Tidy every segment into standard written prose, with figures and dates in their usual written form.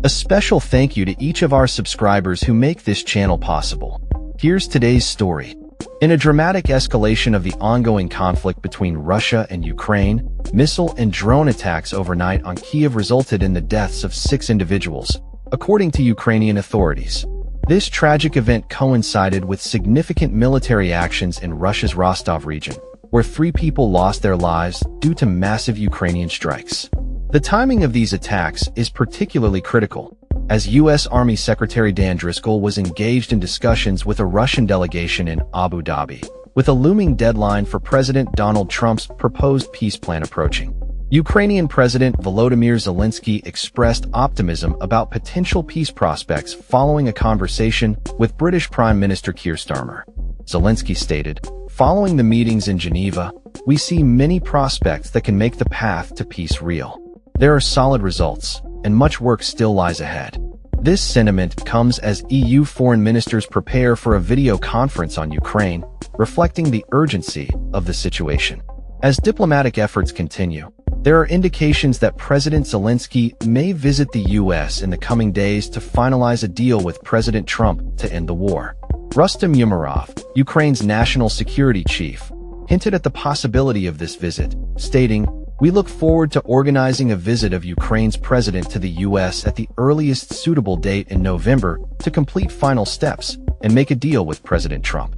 A special thank you to each of our subscribers who make this channel possible. Here's today's story. In a dramatic escalation of the ongoing conflict between Russia and Ukraine, missile and drone attacks overnight on Kyiv resulted in the deaths of 6 individuals, according to Ukrainian authorities. This tragic event coincided with significant military actions in Russia's Rostov region, where 3 people lost their lives due to massive Ukrainian strikes. The timing of these attacks is particularly critical, as U.S. Army Secretary Dan Driscoll was engaged in discussions with a Russian delegation in Abu Dhabi, with a looming deadline for President Donald Trump's proposed peace plan approaching. Ukrainian President Volodymyr Zelensky expressed optimism about potential peace prospects following a conversation with British Prime Minister Keir Starmer. Zelensky stated, "Following the meetings in Geneva, we see many prospects that can make the path to peace real. There are solid results, and much work still lies ahead." This sentiment comes as EU foreign ministers prepare for a video conference on Ukraine, reflecting the urgency of the situation. As diplomatic efforts continue, there are indications that President Zelensky may visit the U.S. in the coming days to finalize a deal with President Trump to end the war. Rustem Umerov, Ukraine's national security chief, hinted at the possibility of this visit, stating, "We look forward to organizing a visit of Ukraine's president to the U.S. at the earliest suitable date in November to complete final steps and make a deal with President Trump."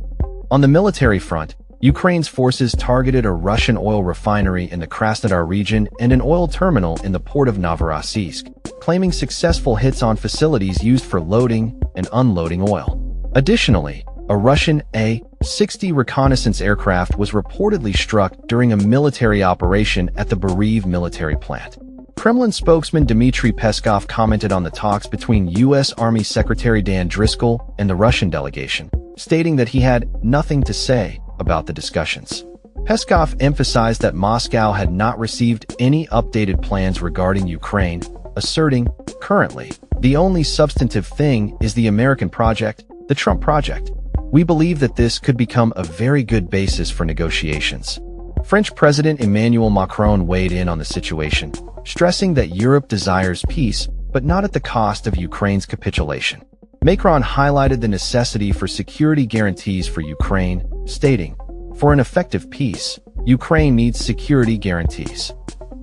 On the military front, Ukraine's forces targeted a Russian oil refinery in the Krasnodar region and an oil terminal in the port of Novorossiysk, claiming successful hits on facilities used for loading and unloading oil. Additionally, a Russian A-60 reconnaissance aircraft was reportedly struck during a military operation at the Kyiv military plant. Kremlin spokesman Dmitry Peskov commented on the talks between U.S. Army Secretary Dan Driscoll and the Russian delegation, stating that he had nothing to say about the discussions. Peskov emphasized that Moscow had not received any updated plans regarding Ukraine, asserting, "Currently, the only substantive thing is the American project, the Trump project. We believe that this could become a very good basis for negotiations." French President Emmanuel Macron weighed in on the situation, stressing that Europe desires peace, but not at the cost of Ukraine's capitulation. Macron highlighted the necessity for security guarantees for Ukraine, stating, "For an effective peace, Ukraine needs security guarantees."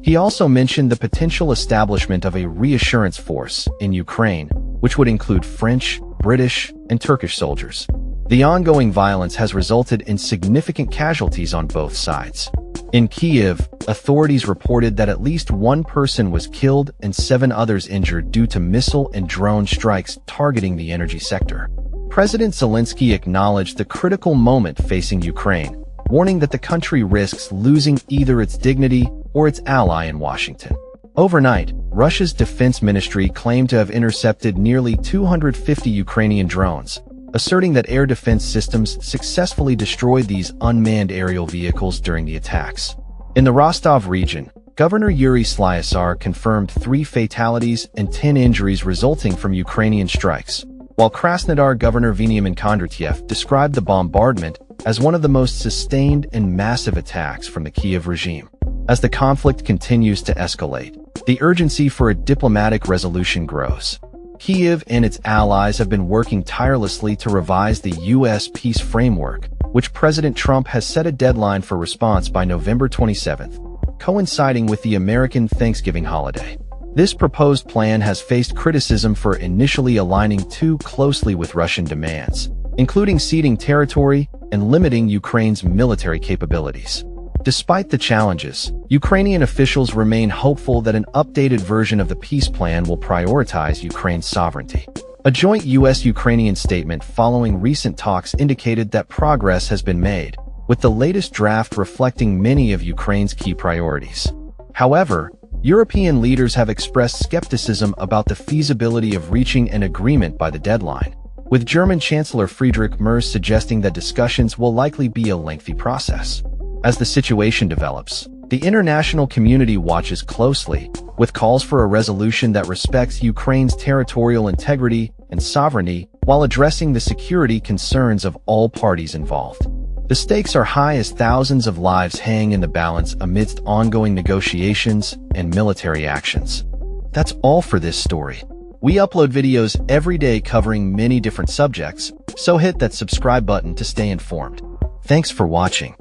He also mentioned the potential establishment of a reassurance force in Ukraine, which would include French, British, and Turkish soldiers. The ongoing violence has resulted in significant casualties on both sides. In Kyiv, authorities reported that at least 1 person was killed and 7 others injured due to missile and drone strikes targeting the energy sector. President Zelensky acknowledged the critical moment facing Ukraine, warning that the country risks losing either its dignity or its ally in Washington. Overnight, Russia's defense ministry claimed to have intercepted nearly 250 Ukrainian drones, asserting that air defense systems successfully destroyed these unmanned aerial vehicles during the attacks. In the Rostov region, Governor Yuri Slyasar confirmed 3 fatalities and 10 injuries resulting from Ukrainian strikes, while Krasnodar Governor Veniamin Kondratyev described the bombardment as one of the most sustained and massive attacks from the Kyiv regime. As the conflict continues to escalate, the urgency for a diplomatic resolution grows. Kyiv and its allies have been working tirelessly to revise the U.S. peace framework, which President Trump has set a deadline for response by November 27th, coinciding with the American Thanksgiving holiday. This proposed plan has faced criticism for initially aligning too closely with Russian demands, including ceding territory and limiting Ukraine's military capabilities. Despite the challenges, Ukrainian officials remain hopeful that an updated version of the peace plan will prioritize Ukraine's sovereignty. A joint U.S.-Ukrainian statement following recent talks indicated that progress has been made, with the latest draft reflecting many of Ukraine's key priorities. However, European leaders have expressed skepticism about the feasibility of reaching an agreement by the deadline, with German Chancellor Friedrich Merz suggesting that discussions will likely be a lengthy process. As the situation develops, the international community watches closely, with calls for a resolution that respects Ukraine's territorial integrity and sovereignty while addressing the security concerns of all parties involved. The stakes are high as thousands of lives hang in the balance amidst ongoing negotiations and military actions. That's all for this story. We upload videos every day covering many different subjects, so hit that subscribe button to stay informed. Thanks for watching.